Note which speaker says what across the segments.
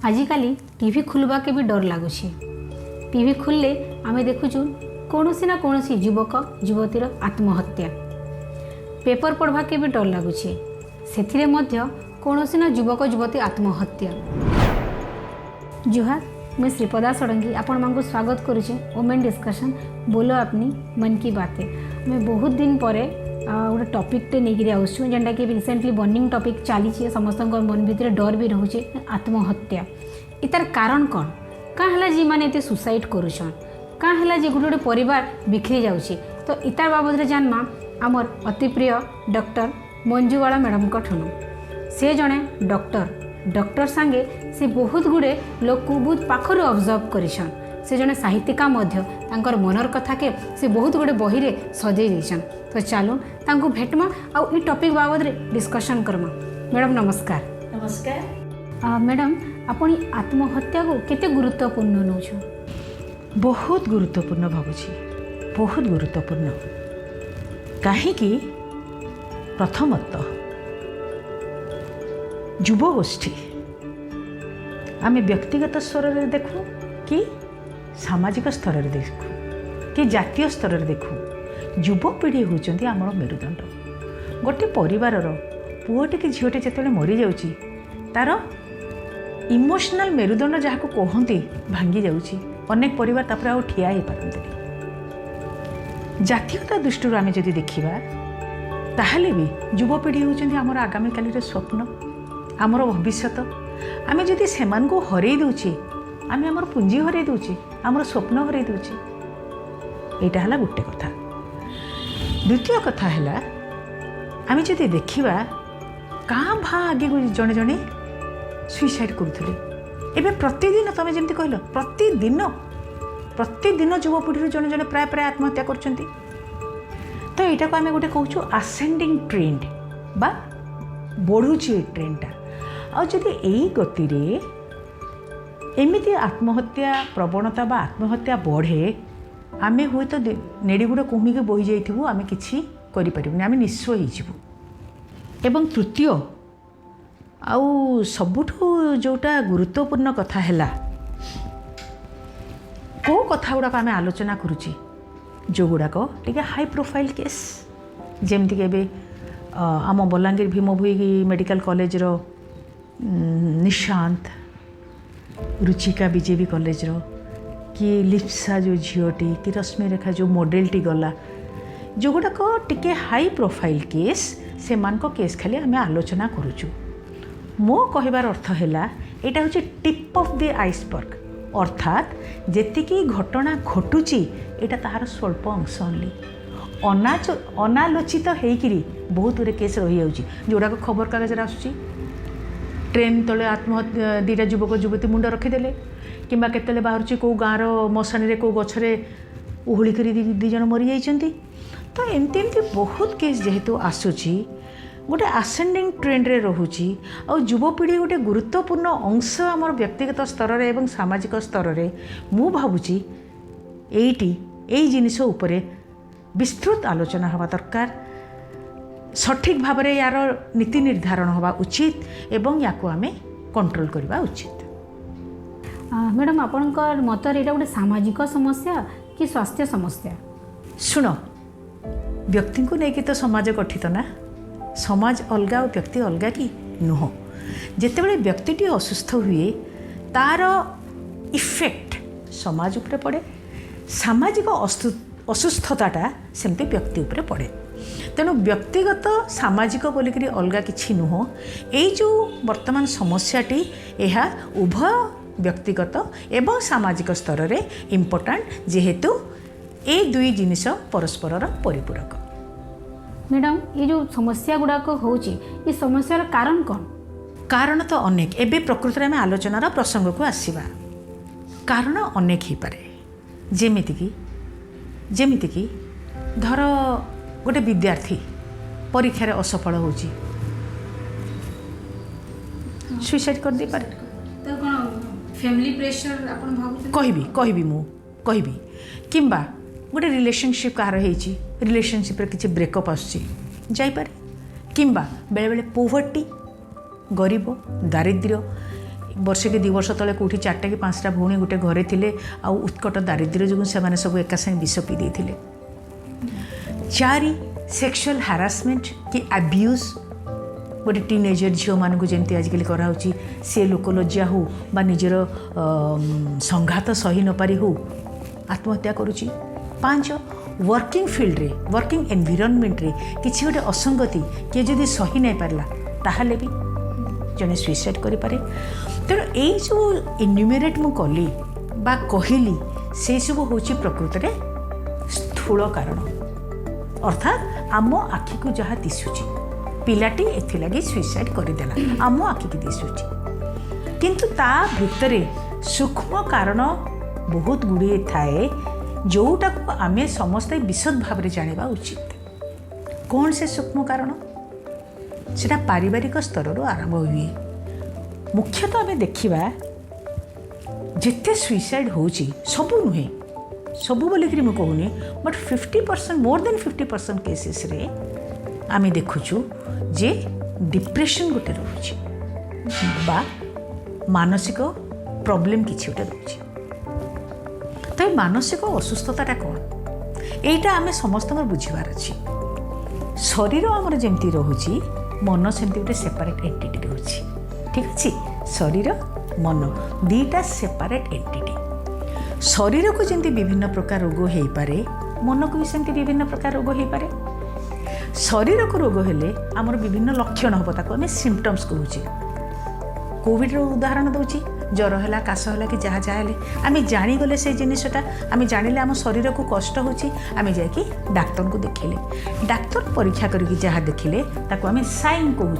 Speaker 1: आजिकाली TV खुलवा के भी डर लगुच। टीवी खुलले आम देखुचु कौन ना कौन युवक युवतीर आत्महत्या। पेपर पढ़वा के भी डर लगुच। से कौन ना युवक युवती आत्महत्या। जुहार, मैं श्रीपदा षडंगी आपण मानक स्वागत करुचे वोमेन डिस्कशन बोलो अपनी मन की बातें। मैं बहुत दिन पर गोटे टॉपिकटे नहीं आसुँ जेनटा कि रिसेंटली बर्निंग टॉपिक चली समस्त मन भितर डर भी रोचे आत्महत्या। इतार कारण कौन क्या है जी मैंने ये सुसाइड करुछन क्या है जे गोटे गोटे परिवार बिखरी जाऊँगी। तो इतार बाबद जानमा आमर अति प्रिय डॉक्टर मंजुबाला मैडम को ठुनु। से जड़े डॉक्टर सांगे से बहुत गुड़े लोक को बहुत पाखर ऑब्जर्व करिछन। से जड़े साहित्यिका तांकर मनर कथा के से बहुत गुड़े बही रे सजई देछन। तो चलो तांको भेटमा आउ ई टॉपिक बाबद रे डिस्कशन करमा। मैडम नमस्कार।
Speaker 2: नमस्कार।
Speaker 1: मैडम आपण आत्महत्या को केते गुरुत्वपूर्ण नौछु?
Speaker 2: बहुत गुरुत्वपूर्ण भावुची, बहुत गुरुत्वपूर्ण। कहीं प्रथमतः युवगोष्ठी आम व्यक्तिगत स्तर में देखूँ कि सामाजिक स्तर में देखूँ कि जातीय स्तर में देखूँ, युवपीढ़ी होती आमर मेरुदंड। गोटे परिवार पुओटे कि झीटे जिते मरी जाऊँगी तार इमोशनल मेरुदंड जहाँ को कहते भांगी जाऊँगी। अनेक परिवार तापर आउ ठिया हो पारती। जातीयता दृष्टि आम जदि देखा ताहले भी युवपीढ़ी होती आमर आगामी काल स्वप्न, आमर भविष्यत। आम जदि से हरई दूचे आम आमर पुंजी हरई दूचे, आमर स्वप्न हरई दूचे। यहाँ है गोटे कथा। द्वितीय कथा है आम जदि देखा क्या भा आगे जड़े जड़े सुइसाइड करुले। एवं प्रतिदिन तुम जमी कहल प्रतिदिन युवपीढ़ी जड़े जड़े प्राय प्राय आत्महत्या कर। तो यहाँ को आम गोटे कहूँ आसेंडिंग ट्रेंड बा बढ़ुची ट्रेंडटा। आदि यही गति एमती आत्महत्या प्रवणता बा आत्महत्या बढ़े आम हुए तो नेड़ीगुड़ कुमिक बही जाइबू, आम कि आम निस्व हो। एवं तृतीय आउ सबुठु जोटा गुरुत्वपूर्ण कथा है को कथा गुड़ाक आम आलोचना करुची जो गुड़ाक टे हाई प्रोफाइल केस जमती के आम बलांगीर भीमभोई मेडिकल कॉलेज रो निशांत, रुचिका बीजेपी कॉलेज रो कि लिप्सा जो झीटी कि रश्मि रेखा जो मॉडलटी गला जो गुड़ाक टे हाई प्रोफाइल केस से केस खाली आम आलोचना करुचु। मो कहबार अर्थ है यहाँ हूँ टिप ऑफ द आइसबर्ग, अर्थात जेतिकी घटना घटुची यहाँ तार स्वल्प अंश ओनली। अनालोचित होकरी बहुत गुरे केस रही जाऊँगी जोड़ाक खबर कागज आसूँ। ट्रेन तले आत्महत्या दीटा युवक युवती मुंड रखीदे कि केतले बाहर कौ गाँव मशाणी कौ गचरे उहुलिक दीज मरी जाती। तो एमती एमती बहुत केस जेहेतु आसूची गोटे आसेंडिंग ट्रेंड रे रोची। और युवपीढ़ी गोटे गुरुत्वपूर्ण अंश आमर व्यक्तिगत स्तर रे एवं सामाजिक स्तर रे मु भावुची यही जिनिस उपरे विस्तृत आलोचना हवा दरकार। सठिक भाव में यार नीति निर्धारण हवा उचित एवं या को आमे कंट्रोल करवा उचित।
Speaker 1: मैडम आपनकर मतर एटा गोटे सामाजिक समस्या कि स्वास्थ्य समस्या?
Speaker 2: शुण, व्यक्ति को लेकिन तो समाज गठित ना, समाज अलगा और व्यक्ति अलगा कि नुह। जितेबाला व्यक्ति असुस्थ हुए तार इफेक्ट समाज उपरे पड़े, सामाजिक असुस्थताटा सेमती व्यक्ति उपरे पड़े। तेणु व्यक्तिगत सामाजिक बोलिकी अलगा किछि नुह। यही जो वर्तमान समस्याटी यह उभय व्यक्तिगत एवं सामाजिक स्तर रे इम्पोर्टेंट जेहेतु ए दुई जिनिस परस्पर परिपूरक।
Speaker 1: मैडम ये जो समस्या गुड़ाक होची ये समस्यार कारण कौन?
Speaker 2: कारण तो अनेक। एबे प्रकृति में आलोचनार प्रसंग को आसीबा कारण अनेक ही पारे। जेमिति कि धर गोटे विद्यार्थी परीक्षा असफल होची सुइसाइड कर दे पारे।
Speaker 1: तो कोन फैमिली प्रेशर आपण भाबु
Speaker 2: कहबी किंबा गोटे रिलेशनशिप कार होती रिलेशनशिप किसी ब्रेकअप आसपारे किंबा बेले बेले पोवर्टी गरीब दारिद्र्य वर्षे कि 2 वर्ष तले कौटी 4टा कि 5टा भौणी गोटे घरे थिले आ उत्कट दारिद्र्य जो से सब एका संगे विष पी देते। 4 सेक्सुअल हारासमेंट कि अब्यूज गोटे टीनेजर झील मानक जमी आजिकल कराऊँगी सी लोकलज्जा हो बा निजर संघात सही नपारी हो आत्महत्या करुच्ची। 5 वर्किंग फील्ड रे वर्किंग एनवायरनमेंट रे किसी गोटे असंगति किए जदि सही नहीं पारला ताहले भी जने सुइसाइड करि पारे। तेणु यही जो इन्यूमेरेट मु कली बा कहली से सब होची प्रकृत में स्थूल कारण अर्थात आम आखि को जहाँ दिशुची पिलाटी एथिलागी सुइसाइड करदेला आम आखि की दिशुची किंतु ता भितरे सूक्ष्म कारण बहुत गुड़िए थाए जोटा को आमे समस्ते विशद भाव में जाना उचित। कौन से सूक्ष्म कारण सेटा पारिवारिक स्तर आरंभ हुए। मुख्यतः आम देखा जिते सुइसाइड होची सबू नुहे सबू बोलिक मुझे कहूनी बट 50% मोर देन 50% केसेस रे आम देखुचु जे डिप्रेशन गोटे रोचे बा मानसिक प्रॉब्लम किसी गोटे रोचे। तो मानसिक असुस्थता कौन यहीटा आम समस्त बुझार अच्छी। शरीर आमर जमी रोचे मन सेमती गोटे सेपरेट एंटिटी रोचे ठीक अच्छे। शरीर मन 2टा सेपरेट एंटिटी। शरीर को जमी विभिन्न प्रकार रोग हो पारे मन को भी सेमती विभिन्न प्रकार रोग हो पारे। शरीर को रोग हेले आमर विभिन्न लक्षण हम ताको आम सिम्पटम्स कहूँ। कोविड उदाहरण दूची ज्वर है काश है कि जहाँ जहाँ आम जागले से जिनटा आम जानिले आम शरीर को कष्ट होची आम जाकि डाक्तर को देखिले डाक्तर परीक्षा करके जहाँ देखिले ताको आम साइन कहूँ।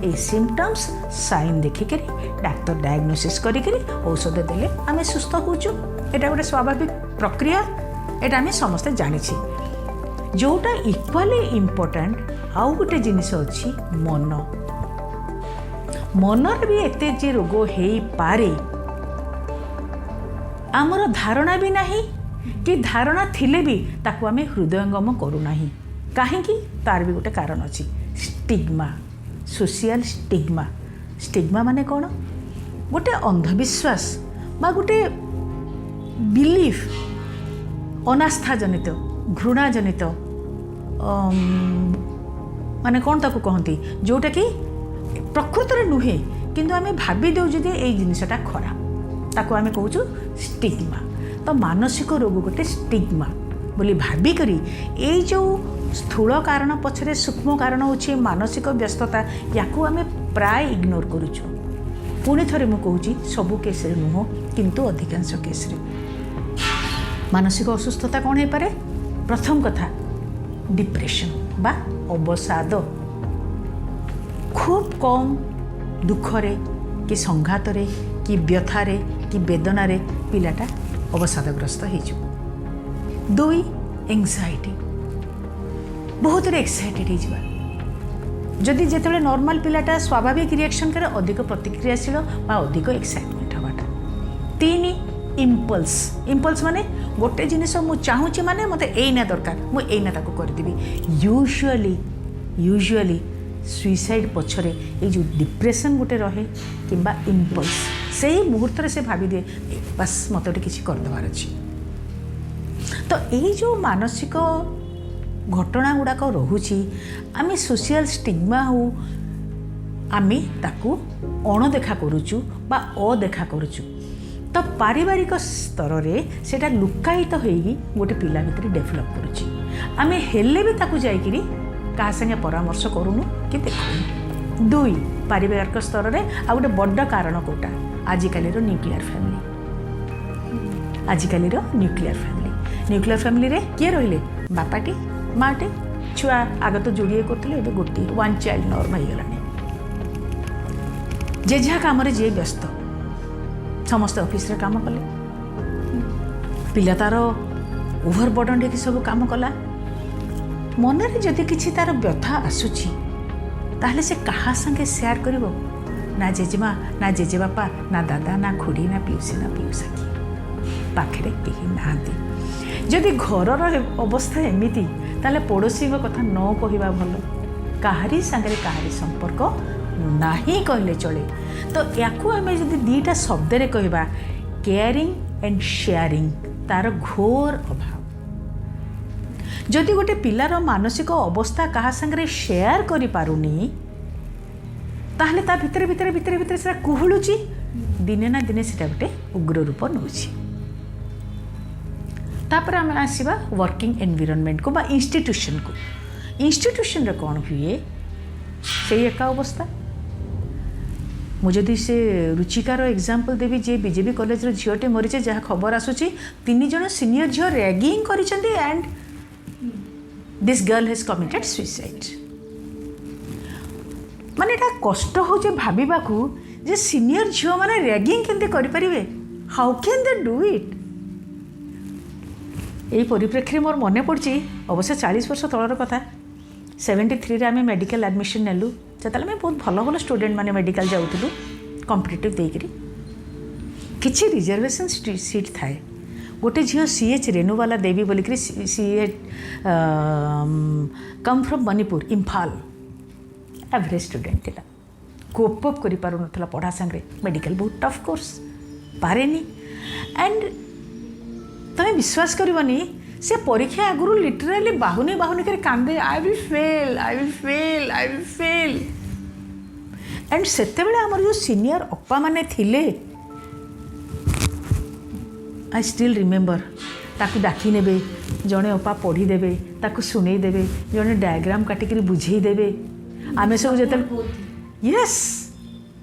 Speaker 2: ए सिम्पटम्स साइन देखिक डाक्तर डायग्नोसिस करी औषध देले आम सुस्थ होचु। एटा गोटे स्वाभाविक प्रक्रिया एटा आम समस्ते जानी। जोटा इक्वाली इम्पोर्टाट आउ गोटे जिनिस अच्छी मन मनर भी एते जे रोग हो पारे आमर धारणा भी नहीं कि धारणा थिले भी ताकू आमे हृदयंगम करूना कहीं तार भी गोटे कारण अच्छी स्टिग्मा सोशियल स्टिग्मा। स्टिग्मा माने कौन गोटे अंधविश्वास बा गोटे बिलीफ अनास्था जनित घृणा जनित माने कौन ताकू कहती जोटा कि प्रकृत में नुहे किंतु आम भावी दे ये जिनटा खराब ताको आम कहूँ स्टिग्मा। तो मानसिक रोग गोटे स्टिग्मा बोली भाविक ये जो स्थूल कारण पछरे सूक्ष्म कारण होची मानसिक व्यस्तता या आम प्राय इग्नोर करुचु। पुणी थे मुझे कहूँ सबू केस नुह किंतु अधिकांश केस मानसिक असुस्थता कौन हो पारे। प्रथम कथा डिप्रेशन बा अवसाद खूब कम दुखरे कि संघातरे कि व्यथारे कि वेदनारे पिलाटा अवसादग्रस्त हो। 2 एंजाइटी बहुत एक्साइटेड हो जदि जिते नॉर्मल पिलाटा स्वाभाविक रिएक्शन करे अधिक प्रतिक्रियाशील बा अधिक एक्साइटमेंट हवाटा। 3 इम्पल्स माने गोटे जिनिस मु चाहूँगी माने मते एइना दरकार मु एइना ताको करदेबी। यूजुअली सुइसाइड पछरे ये जो डिप्रेशन गोटे रहे किंबा इम्पल्स से ही मुहूर्त से भावी दे बस मत गोटे किसी करदेवार अच्छी। तो ये जो मानसिक घटना गुड़ाक रोचे आम सोशल स्टिग्मा हो आम ताकू अणदेखा करुचु बा अदेखा करुचु। तो पारिवारिक स्तर में सेटा लुकायित होगी गोटे पिला भितर डेभलप करुच्ची। आम हेले भी ताकू जाइकिरी क्या संगे परामर्श करूनु कि देखुनु। 2 पारिवारिक स्तर में आ गोटे बड़ कारण कौटा आजिकल न्यूक्लियर फैमिली रे किए रहिले बापाटी माटे छुआ आग तो जोड़िए करते गोटे 1 चाइल्ड नॉर्म हो गलानी। जे जहाँ काम जे व्यस्त समस्त ऑफिस रे काम कले पिला तार ओभरबर्डन देखिए सब काम कला मनरे जदि किसी तार व्यथा आसूची ताहले से कहा संगे शेयर करिवो ना जेजेमा ना जेजेबापा ना दादा ना खुड़ी ना पिउसी ना पिउसा की पाखरे केही नांती। जदि घरर अवस्था एमिति ताहले पड़ोसी कथा न कहिबा भलो। काहारी संगे काहारी संपर्क ନାହିଁ କହିଲେ ଚଳେ। ତ ୟାକୁ ଆମେ ଯଦି ଦୁଇଟା ଶବ୍ଦରେ କହିବା କେୟାରିଂ ଆଣ୍ଡ ସେୟାରିଂ, ତା'ର ଘୋର ଅଭାବ। ଯଦି ଗୋଟେ ପିଲାର ମାନସିକ ଅବସ୍ଥା କାହା ସାଙ୍ଗରେ ସେୟାର କରିପାରୁନି ତାହେଲେ ତା ଭିତରେ ଭିତରେ ଭିତରେ ଭିତରେ ସେଟା କୁହୁଳୁଛି, ଦିନେ ନା ଦିନେ ସେଟା ଗୋଟେ ଉଗ୍ର ରୂପ ନେଉଛି। ତାପରେ ଆମେ ଆସିବା वर्किंग एनवायरनमेंट को बा इंस्टीट्यूशन को। इंस्टीट्यूशन रे कौन हुए से एका अवस्था। मुझे से रुचिकार एग्जांपल देवी जे बीजेपी कॉलेज रो झीटे मरीचे जहाँ खबर आसूची 3 जन सीनियर झील रैगिंग करिसेंती and this girl has committed suicide. माने एटा कष्ट होचे भाबिबा को जे सीनियर झील माने रैगिंग केंते करि परिबे, how can they do it. यही परिप्रेक्षी मोर मन पड़ी अवश्य 40 वर्ष तलर कथा 73 आम मेडिकल एडमिशन नेलु से बहुत भल भल स्टूडेंट माने मेडिकल जाऊँ कॉम्पिटिटिव देकरी किसी रिजर्वेशन सीट थाए। गोटे झील सीएच रेणुवाला देवी बोलिक she come from Manipur Imphal average student थिला, कोप अप करि पारु नथला पढ़ा संगे। मेडिकल बहुत टफ कोर्स पारेनी एंड तमें विश्वास करनी से परीक्षा आगु लिटराली बाहुनी बाहुनी कर कांदे I will fail I will fail I will fail. And सेते बेले हमर जो सीनियर अप्पा माने थिले आई स्टिल रिमेम्बर ताकू डाकी नेबे, जड़े अप्पा पढ़ी देबे, ताकू सुनै देबे, जड़े डायग्राम काटिक बुझे देबे। आमे सब जते यस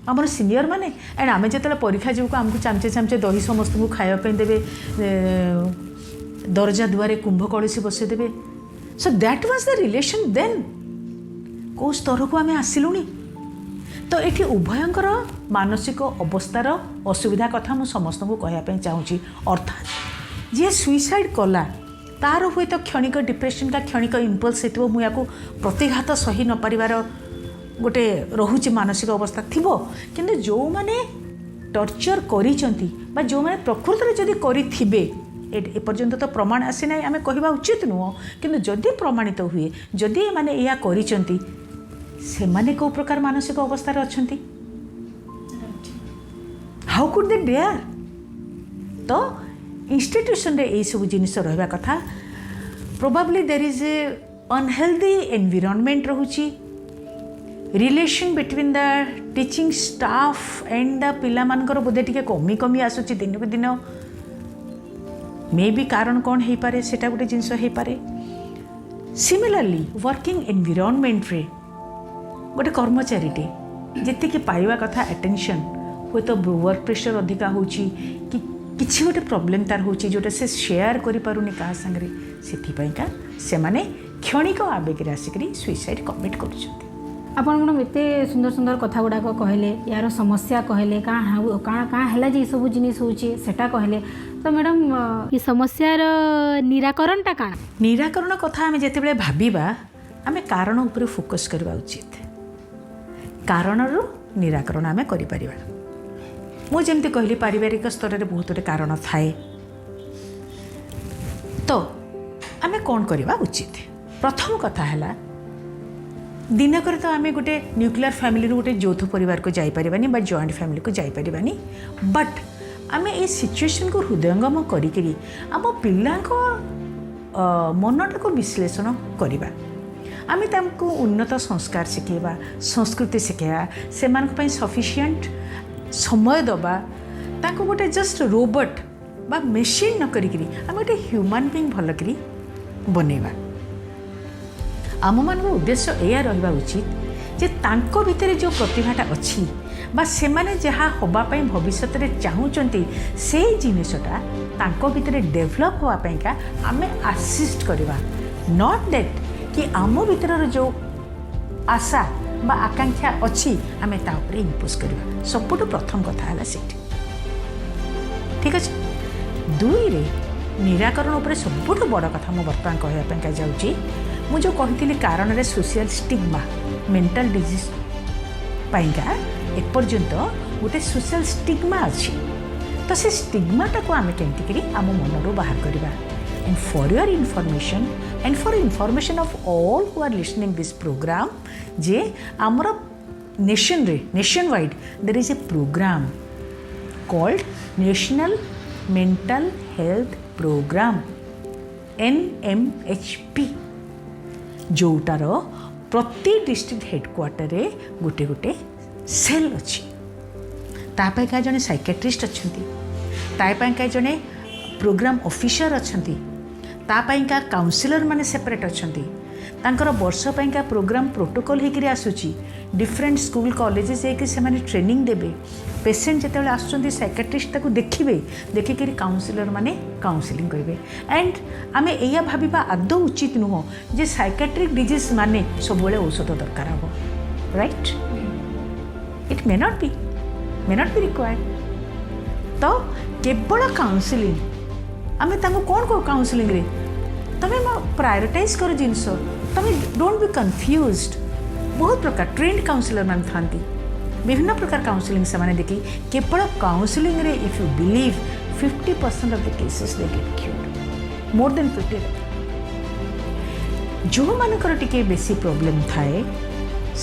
Speaker 2: आमर सीनियर माने एंड आमे जते परीक्षा जीव आमको चामचे चामचे दही समस्त को खाइबा देवे, दरजा दुआरे कुंभ कलसी बसई देवे। So that was the relation then. को स्तर को आमे आसिलुनी। तो ये उभयंकर मानसिक अवस्थार असुविधा कथा मु समस्त को कहवाई चाहूँगी। अर्थात जी सुइसाइड कला तार हुए तो क्षणिक डिप्रेशन का क्षणिक इम्पल्स हो मुझे प्रतिघात सही न पारिबार गोटे रोचे मानसिक अवस्था थिबो। किंतु जो माने टर्चर करिसंती बा जो माने प्रकृत रे जदी करिथिबे एपर्यंत तो प्रमाण आसी ना आमे कहवा उचित नुह। किंतु जदि प्रमाणित हुए जदि माने या करिसंती से माने को प्रकार मानसिक अवस्था रे अछंती, हाउ कुड दे डेयर। तो इंस्टीट्यूशन रे ए सब जिनिस रहबा कथा। Probably there is a unhealthy environment रहुची, relation between the teaching staff and the पिला मानकर बोधे टिके कमी कमी आसुची दिन को दिन। मे बी कारण कौन हो पारे सेटा गोटे जिनस हो पारे। सिमिलरली वर्किंग एनवायरनमेंट रे गोटे कर्मचारीटे जी पाइबा कथा अटेंशन हुए तो वर्क प्रेशर अधिका होची कि किसी गोटे प्रोब्लेम तार होची जोटा से शेयर करि पारुनी कहा संगे से से माने क्षणिक आवेग आसिक सुइसाइड कमिट करुछंती।
Speaker 1: आपण मैडम एत सुंदर सुंदर कथा गुड़ाक कहले यार समस्या कहले कहाँ है जे सब जिनिस होचे सेटा कहले। तो मैडम ये समस्यार निराकरणटा काण?
Speaker 2: निराकरण कथा आमे जेतेबेले भाबिबा आमे कारण उपरे फोकस करबा उचित। कारणर निराकरण आमे करि परिबा। मु जेमति कहली पारिवारिक स्तर रे बहुत कारण थाए। तो आमे कोन करबा उचित? प्रथम कथा हैला दिनकर तो आम गोटे न्यूक्लियर फैमिली गोटे यौथ परिवार को जापरानी बा जॉइंट फैमिली को जापरानी। बट आम ये सिचुएशन को हृदयंगम करी आम पिला मनटा को विश्लेषण करवा। आम तांको उन्नत संस्कार शिखेबा, संस्कृति शिखेबा, से सफिशिएंट समय दबा, ताको गोटे जस्ट रोबोट बा मेसीन न करी आम गोटे ह्यूमन बीइंग भल करी बनेबा। आम मान उद्देश्य यह रहा उचित जे तांको भितर जो प्रतिभाटा अच्छी बा से माने जहाँ होबापी भविष्य में चाहूँगी से जिनसटा तांको भितर डेभलप होवापैका आमे आसिस्ट करवा। नॉट दैट कि आम भितर जो आशा बा आकांक्षा अच्छी आमे ता उपरे इम्पोज करवा। सबुठ प्रथम कथा है सेठी। ठीक अच्छे। दुई रे निराकरण उपरे सबुठ बड़ कथा मु बर्तमान कहवापैका जाऊँगी। मु जो कही कारण रे सोशल स्टिग्मा मेंटल डिजीज पाइका एपर्यंत गोटे सोशल स्टिग्मा अच्छी। तो से स्टिग्माटा को आम केमती आम मनरू बाहर करवा। And for your information and for information of all who are listening this programme जे आमर nation wide there is a programme called national mental health programme NMHP जोटार प्रति डिस्ट्रिक्ट हेडक्वार्टर रे गोटे गोटे सेल अच्छी तापाई का जने साइकेट्रिस्ट अच्छंती तापाई का जने प्रोग्राम ऑफिसर अच्छंती तापाई का काउंसलर माने सेपरेट अच्छंती तांकर वर्ष पाइका प्रोग्राम प्रोटोकॉल होकर आसूची डिफरेंट स्कूल कॉलेजेस जाकि से ट्रेनिंग देबे पेसेंट जिते आसुँच साइकेट्रिस्ट ताको देखिए देखिक काउंसलर माने काउंसलिंग करेंगे एंड आम या भाविबा आदौ उचित नुह जे साइकेट्रिक डिजीज माने सब औषध दरकार हम right it may not be required तो केवल काउंसलिंग आम कौन कौ काउंसलिंग रे तमें प्रायोरिटाइज कर जिनस तमें डोंट बी कन्फ्यूज्ड बहुत प्रकार ट्रेंड काउंसलर मान था विभिन्न प्रकार काउंसलिंग से माने देखी केवल काउंसलिंग रे if you believe 50% of the cases they get cured more than 50 जो मानकर टिके बेसी प्रॉब्लम थाए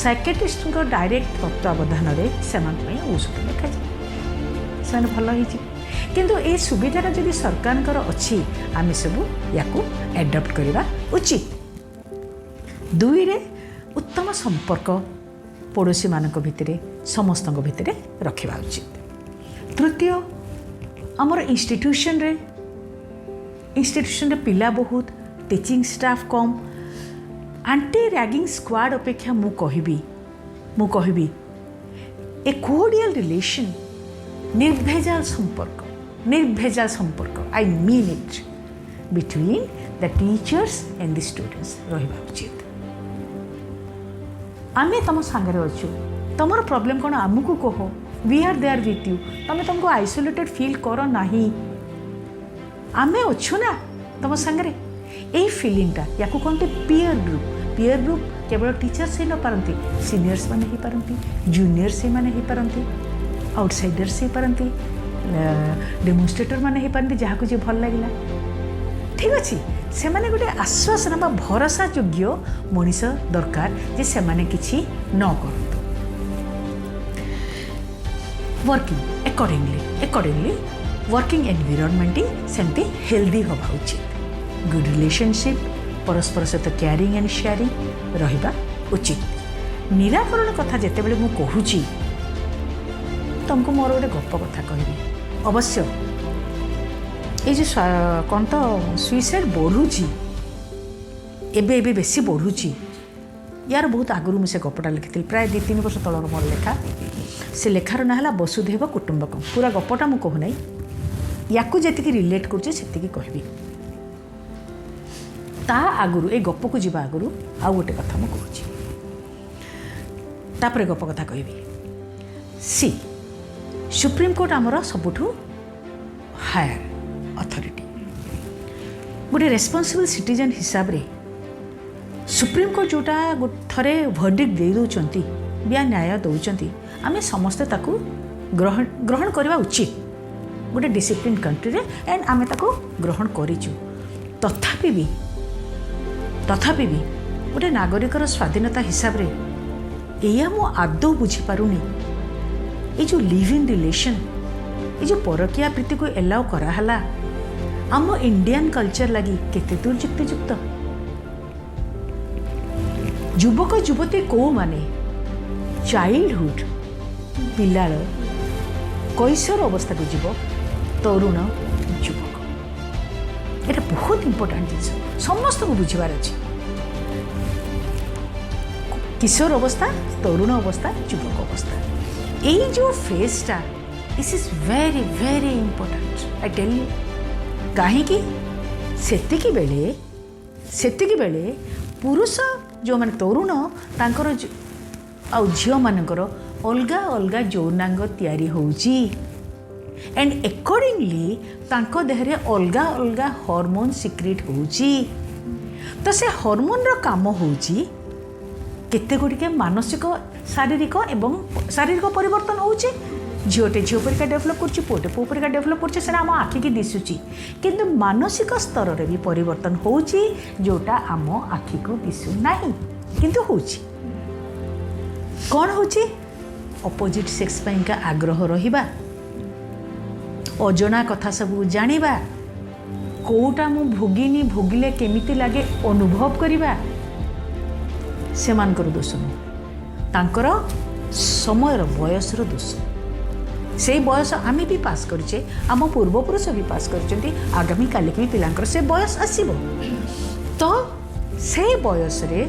Speaker 2: साइकेट्रिस्ट को डायरेक्ट तत्वावधान में से औषध लिखा जाए से भल हो किंतु ये सुविधा जदि सरकार अच्छी आम सब या एडप्ट करवा उचित दुई रे उत्तम संपर्क पड़ोशी मानक भितर समस्त भितर रखा उचित तृतीय आमर इंस्टीट्यूशन रे पिला बहुत टीचिंग स्टाफ कम एंटी रैगिंग स्क्वाड अपेक्षा मु कहबी ए कोडियल रिलेशन निर्भेजाल संपर्क I mean it between the teachers and the students रहा उचित आमे तुम सांगे अच्छु तुम प्रॉब्लम कौन आमको कह we are there with you तुम तुमको आइसोलेटेड फील कर नाही आमे अच्छु ना तुम सांगे यही फिलिंगटा या कहते पीयर ग्रुप केवल टीचर्स ही न पारती सीनियर्स माने ही पारती जूनियर्स ही माने ही पारती आउटसाइडर्स ही पारती डेमोन्स्ट्रेटर माने ही पारती जहाँ को जी भल लगे ठीक अच्छे से माने गोटे आश्वासन बा भरोसा योग्य मनीष दरकार जे से माने किछि न करतु वर्किंग अकॉर्डिंगली वर्किंग एनवायरनमेंट सेमती हेल्दी हवा उचित गुड रिलेशनशिप परस्पर सहित केयरिंग एंड शेयरिंग रहिबा उचित निराकरण कथा जेते बेले मु कहूची तुमको मोर गोटे गप कथा कहबी अवश्य ये जो कौन तो सुइसाइड बढ़ुची एबे बेसी बढ़ुची यार बहुत आगुरी मुझे गपटा लिखी प्राय 2-3 वर्ष तलर मोर लेखा से लेखार ना है वसुधैव कुटुंबकम पूरा गपटा मु कहूना या जी रिलेट करुचे कहबी ता आगुरु ए गप को जीवा आगुरु आउ गोटे कथा मु कहूची तापर गप कथा कहबी सी सुप्रीम कोर्ट आमर सबुठु हायर अथॉरिटी गोटे रेस्पॉन्सिबल सिटीजन हिसाब रे सुप्रीम कोर्ट जोटा थरे वर्डिक्ट दे दौरान या न्याय दौरान आम समस्ते ताकू ग्रहण करवा उचित गोटे डिसिप्लिन कंट्री रे एंड आम ताकू ग्रहण करिचु तथापि भी गोटे नागरिकर स्वाधीनता हिसाब रे एया मु आदौ बुझी पारुनी ये जो लिव इन रिलेशन ये जो परकिया प्रीति को एलाउ कराला आम इंडियन कल्चर लगी केते दूर युक्तियुक्त युवक युवती को माने चाइल्डहुड पिलाळ कैशोर अवस्था को जीव तरुण युवक ये बहुत इंपोर्टेंट जिन समस्त को बुझार अच्छे किशोर अवस्था तरुण अवस्था युवक अवस्था यही जो फेजटा this is very very important I tell you कहीं सेतिकी बेले पुरुष जो माने तरुण तांकर आ झील मानकर अलगा अलगा यौनांग तैयारी होउची एंड अकॉर्डिंगली तांको देहरे अलगा अलगा हार्मोन सिक्रेट होउची तो से हार्मोन रो काम होउची केते गुड़िके मानसिक शारीरिक परिवर्तन होउची झीटे झील परिका डेभलप कर पुटे पु परिका डेभलप कर आम आखि की दिशुची किंतु मानसिक स्तर रे भी परिवर्तन होउची जोटा आम आखि को दिशु नाही किंतु होउची कौन होउची अपोजिट सेक्स पाइंका आग्रह रहिबा अजଣା कथा सब जानिबा कोटा मु भोगिनी भोगिले केमिति लागे अनुभव करिबा सेमानकर दोष नुह तांकर समयर बयसर दोष से बयस आमे भी पास करछे आम पूर्वपुरुष भी पास करछन्ती आगामी काली भी पिलांकर से बयस आसीबो तो से बयस रे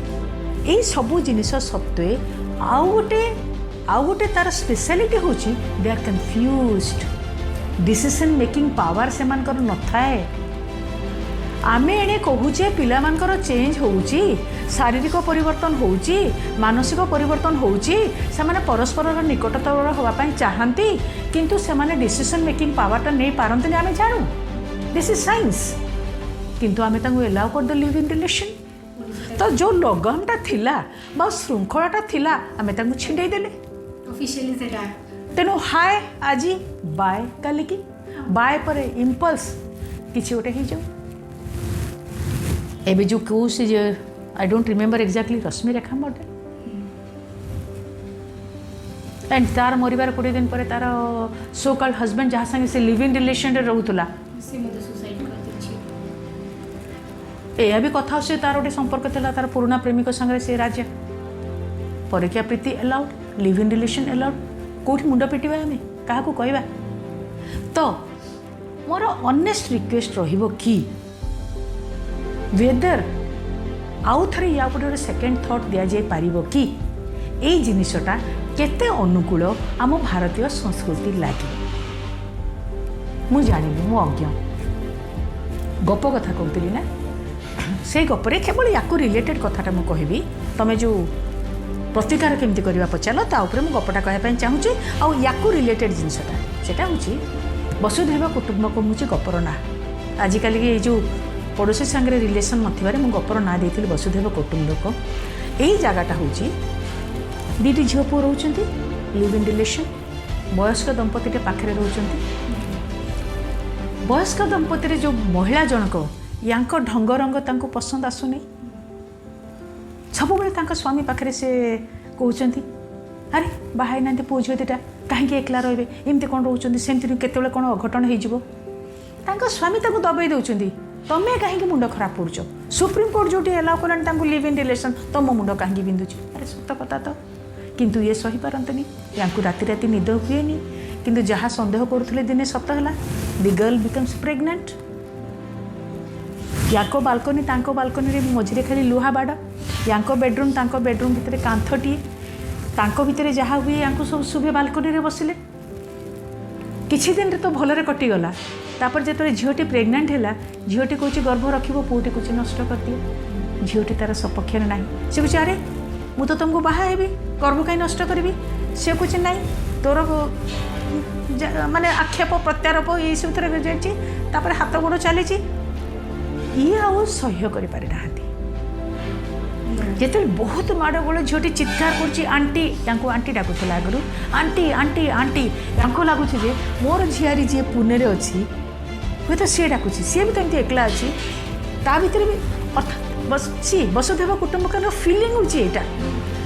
Speaker 2: ए सबु जिनिस सत्वे आउ गोटे तार स्पेशलिटी होची they are confused decision making power से मानकर न थाए आमे एने कहूचे पिलामानकर चेंज होउची शारीरिक परिवर्तन होउची मानसिक परिवर्तन होउची से माने परस्पर निकटतर होगा पाई चाहंती किंतु से माने डिसीजन मेकिंग पावरटा नहीं पारंतनी आमे जानू दिस इज साइंस किंतु आमे तांगु एलाउ कर द लिव इन रिलेशन तो जो लगनटा थिला बा श्रृंखलाटा थिला आमे तांगु छिंडै देले
Speaker 1: ऑफिशियली सेटा
Speaker 2: तेणु हाय आज बाय काली की बाय पर इम्पल्स किसी गोटे हो जाऊ एबे जो कौ से I don't remember exactly Rashmi Rekha murder and तार मरबार 20 दिन पर तार सो कॉल्ड हस्बैंड जहाँ संगे से लिव इन रिलेशन रे रहउतला
Speaker 1: से मते सुसाइड करते
Speaker 2: एया भी कथा से तार गोटे संपर्क था तार पुराना प्रेमिक संगे से राजा पर क्या प्रीति allowed live in relation allowed कौट मुंड पिटिबा आमे क्या कहवा तो मोर ऑनेस्ट रिक्वेस्ट रहिबो कि वेदर आउ थे या गोटे सेकेंड थॉट दि जाए पारिबो कि ए जिनिसटा केते अनुकूल आम भारतीय संस्कृति लगे मु जानिबी मु अज्ञ गप कथा कहती ना से गपरे केवल या रिलेटेड कथाटा मु कहबी तमे जो प्रतिकार केमती करवा पचार ता उपरे मु गपटा कहवाई चाहूँगी आउ या रिलेटेड जिनसटा सेटा हूँ वसुधैव कुटुंबकम हूँ गपर ना आजिकल ये जो पड़ोसी सांगे रिलेसन नथिबारे मु गपर ना देती वसुधैव कुटुंबकम यही जगटा हूँ दीटी झील पुओ रोचंती लिव इन रिलेशन वयस्क दंपति पाखे रोचंती वयस्क दंपति जो महिला जनक यांक ढंग रंग तांको पसंद आसुनी सब बेले स्वामी पाखे से कहते अरे बाहर ना पुओ झील दुटा कहीं एकला रे एमती कौन रोच सेमती केतले कौन अघटन हो स्वामी दबाई दौरान तमें कहीं मुंड खराब पड़ुच सुप्रीम कोर्ट जो allow Kalani live in relation तुम मुंड कहीं बिंदुची अरे सत कथा तो किंतु ये सही पारंतनी या राति राति निद हुए किंतु जहाँ संदेह करुले दिने सत है दि गर्ल बिकम्स प्रेग्नेंट या बालकनी बालकनी मझे खाली लुहा बाड़ या बेडरूम भितर कांथटी भितर जहाँ हुए या सब शुभे बालकनी बसिले किछि दिन तो भलरे कटिगला तापर जो झीटी प्रेग्नेंट है झीटी कौच गर्भ रखिबो पुटी कुछ नष्ट कर दिए झीटी तार सपक्ष ना से कुछ अरे मु तो तुमको बाहा हेबी गर्भ कहीं नष्ट करी से कुछ ना तोर माने आक्षेप प्रत्यारोप ये सब जापर हाथ गोड़ चली ये आउ सह्य कर जिते बहुत माड़ गोल झीटी चित्कार कर आंटी आंटी डाकुला आगु आंटी आंटी आंटी या लगुच मोर झीआरी जी पुणे में अच्छी हूँ तो सी डाकुची सी भी तो एकला अच्छी ता भर भी अर्थात बस वसुधैव कुटुंबकम फिलिंग होता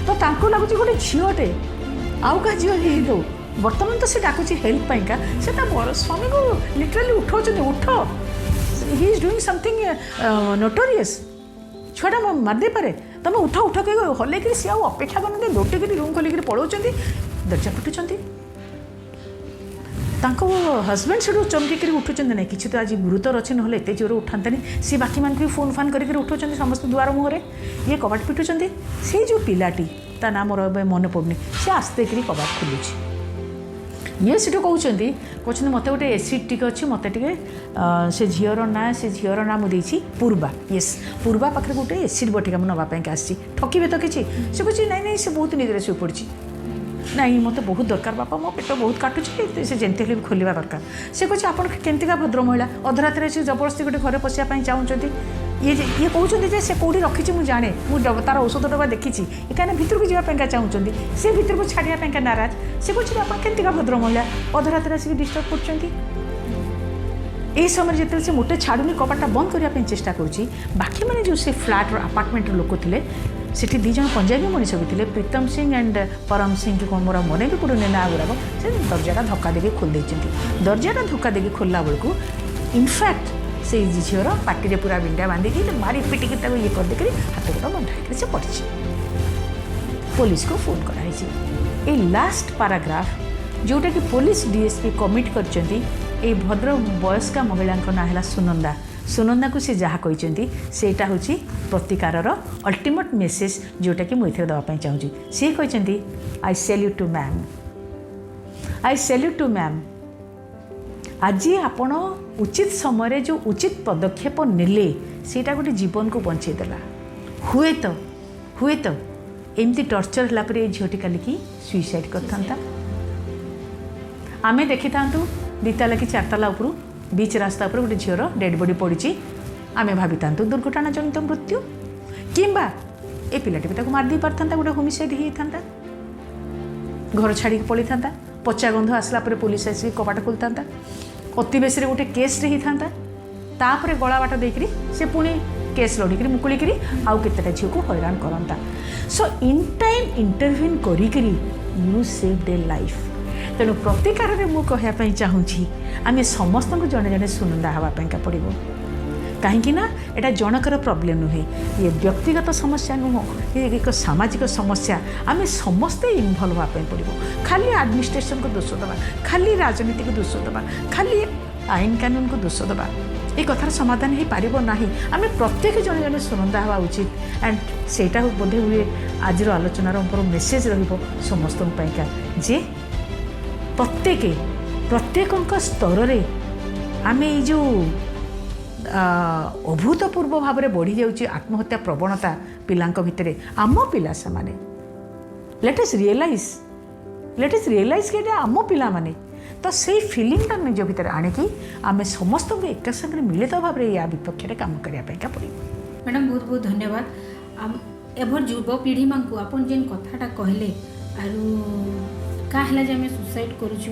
Speaker 2: तो लगुच गोटे झीटे आउ क्या झी हो बर्तमान तो सी डाकुची हेल्प पाइका से स्वामी को लिटराली उठाऊँ उठ he is doing something notorious छुआटा मारदे पारे तुम उठ उठ कह हल्ले सी अपेक्षा करते लोटिक रूम खोलिक पलाऊँ दरजा पिटुंट हजबैंड से चमकी उठुं ना कि तो आज गुरुतर अच्छे ना एत जोर उठानी सी बाकी मानक भी फोन फान करके उठुं समस्त दुआर मुहर ये कबाट पिटुंट से जो पिलाटी ता ना मोर मन पड़नी सी आस्ते करी कबाट खुलुची ये सीटू कहते मत गोटे एसिड टी अच्छी मत से झीर ना से झीर ना मुझे पूर्वा येस पूर्वा पाखे गोटे एसिड बटिका मुझे नापाई आसी ठकिबे तो किसी से कहे नाई नाई से बहुत निद्रे शुई पड़ी नाई मत बहुत दरकार बापा मो पेट बहुत काटुची से जमती भी खोलवा दरकार से कहे आप केमतिका भद्र महिला अधरात्रि से जबरदस्ती गोटे घर पशिया चाहूँगी ये कहते से कौटी रखी मुझे जाने मुझे तार औषध डबा देखी कहीं भितर को जावाई चाहूँगी से भितर को छाड़ापी नाराज से कहे आप केमतिका भद्र महिला अधरात्रि आसिक डिस्टर्ब कर समय जो से मोटे छाड़ूनी कपाटा बंद करने चेष्टा करुँची बाकी मैंने जो से फ्लाट अपार्टमेंट लोक थे सेठी दी जन पंजाबी मनीष भी थे प्रीतम सिंह एंड परम सिंह की कौन मोर मन भी पड़ूनी ना गुड़ाक से दरजाटा धक्का देके खोल देती दरजाटा धक्का देके खोलला बेलू इनफैक्ट से झीर पार्टी पूरा बिंडा बांधिकी मारी पिटिकी ये कर देकर हाथ गोटा बंधा से पड़ी पुलिस को फोन कराई। ए लास्ट पैराग्राफ जोटा कि पुलिस डीएसपी कमिट करचंती ए भद्र वयस्का महिला ना है सुनंदा सुनंदा को सी जहाँ कहते सेटा हूँ प्रतिकार अल्टीमेट मेसेज जोटा कि मुझे देवाई चाहूँगी सी कहते I salute to ma'am I salute to ma'am आज आपण उचित समय जो उचित पदक्षेप नेले सेटा गोटे जीवन को बंचेदेला हुए तो एमती टर्चर है झीटी काली की सुइसाइड करता आमे देखी था दीताला कि चारताला उपरू बीच रास्ता पर गोटे झीर डेड बॉडी पड़ी आमे भावी था दुर्घटना जनित मृत्यु किंबा ए पिलाटी भी मारदे पारता गोटे होमिसाइड होता घर छाड़ी पड़ी था पचा गंध आसला पुलिस आसिक कबाट खोलता अति बेस गोटे केस होता तापर गला बाट देकरी से पुणी केस लड़िक मुकुलिक आउ केतेटा झील को हैरान करता सो इन टाइम इंटरव्यून करी यू सेव ए लाइफ तेणु प्रतिकार में मुझे कहवाई चाहूँगी आम समस्त जड़े जड़े सुनंदा हाँपाई पड़ो कहीं यहाँ जनकर प्रॉब्लम नुहे ये व्यक्तिगत समस्या नुह ये एक सामाजिक समस्या आम समस्ते इनवल्व हाँपाई पड़ो खाली एडमिनिस्ट्रेशन को दोष दबा खाली राजनीति को दोष दबा खाली आईन कानून को दोष दबा ये कथार समाधान हो पार ना आम प्रत्येक जड़े जड़े सुनंदा हवा उचित एंड सेटा बोधे हुए आज आलोचनार मेसेज समस्त जे प्रत्येक स्तर में आम जो अभूतपूर्व भाव में बढ़ी जाऊँगी आत्महत्या प्रवणता पिला भितर आम पिला से लेट अस रियलाइज कि आम पिला माने तो से फिलिंगटा निज भितर आणिकी आम समस्त एक संगे मिलित भाव में या विपक्ष काम करने पड़ो।
Speaker 1: मैडम बहुत बहुत धन्यवाद एभर युवपीढ़ी मानक आपन जेन कथाटा कहले आरु का है आम सुसाइड करुचु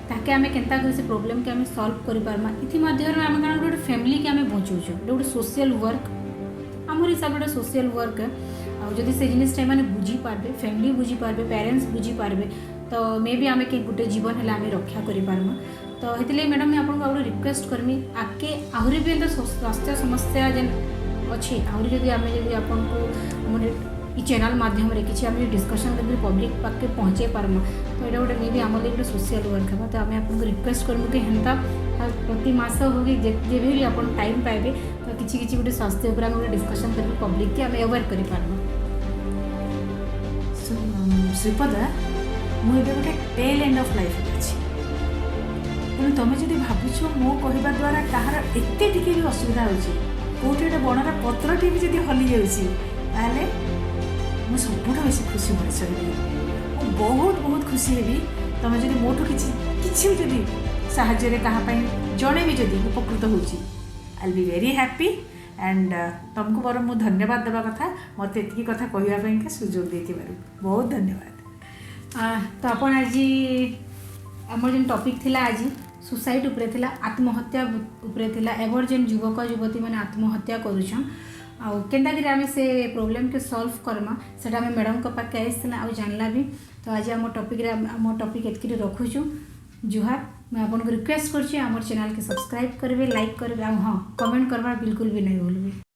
Speaker 1: ताके आमे केंता से प्रॉब्लम के आमे सॉल्व करि पारमा इति मध्य में आमे गोटे फैमिली के आमे बचाउछु गोटे सोशल वर्क आमर हिसाब गोटे सोशल वर्क आ जदि से जिनिसटा माने बुझी पारबे फैमिली बुझी पारबे पेरेंट्स बुझी पारबे तो मे बी आमे के गोटे जीवन है आमे रक्षा करि पारमा तो हेतिले मैडम मैं आपको गोटे रिक्वेस्ट करमी आके आहुरी भी स्वास्थ्य समस्या जेन अच्छी आहुरी जदि आमे जदि आपन को माने ई चैनल माध्यम रे किछि आमे डिस्कशन कर पब्लिक पाके पहुँचे पारमा तो ये गोटे मे बी आम गोटे सोशल वर्क है तो आम आपको रिक्वेस्ट करमु कि हेन्ता प्रति मास हो कि जे भी आप टाइम पाइबे तो किसी किसी गोटे स्वास्थ्य उपर गोटे डिस्कशन कर पब्लिक के आम अवेयर कर पार्बा।
Speaker 2: श्रीपदा मुझे गोटे टेल एंड ऑफ लाइफ अच्छी तेणु तुम जब भावुच मो कहवा द्वारा कहार एत टी भी असुविधा होती गोटे बणर पत्रटी भी जब हली जाए मुझे सबुठ बेस खुशी मनीष रही बहुत बहुत खुशी हेबी तुम जब मोटू किसी भी जब साहाଯ୍य कहापाई जड़े भी जब उपकृत होची आई बी वेरी हैप्पी एंड तुमको बर मु धन्यवाद देवा कथा मत ये कथा कहवाई सुजोग देती बहुत धन्यवाद।
Speaker 1: तो आप आज आम जो टॉपिक थिला आज सुसाइड उपरे थिला आत्महत्या उपरे थिला एवर जेन युवक युवती मैंने आत्महत्या करुछन आउ केन्ता कि आम से प्रॉब्लम के सॉल्व करमा से मैडम को पाखे आईला आ जानला भी तो आज आम टॉपिक एतकी रखुचु जुहार मैं आपको रिक्वेस्ट करछि आम चैनल के सब्सक्राइब करेंगे लाइक करेंगे हाँ कमेंट करवा बिल्कुल भी नहीं भूलबे।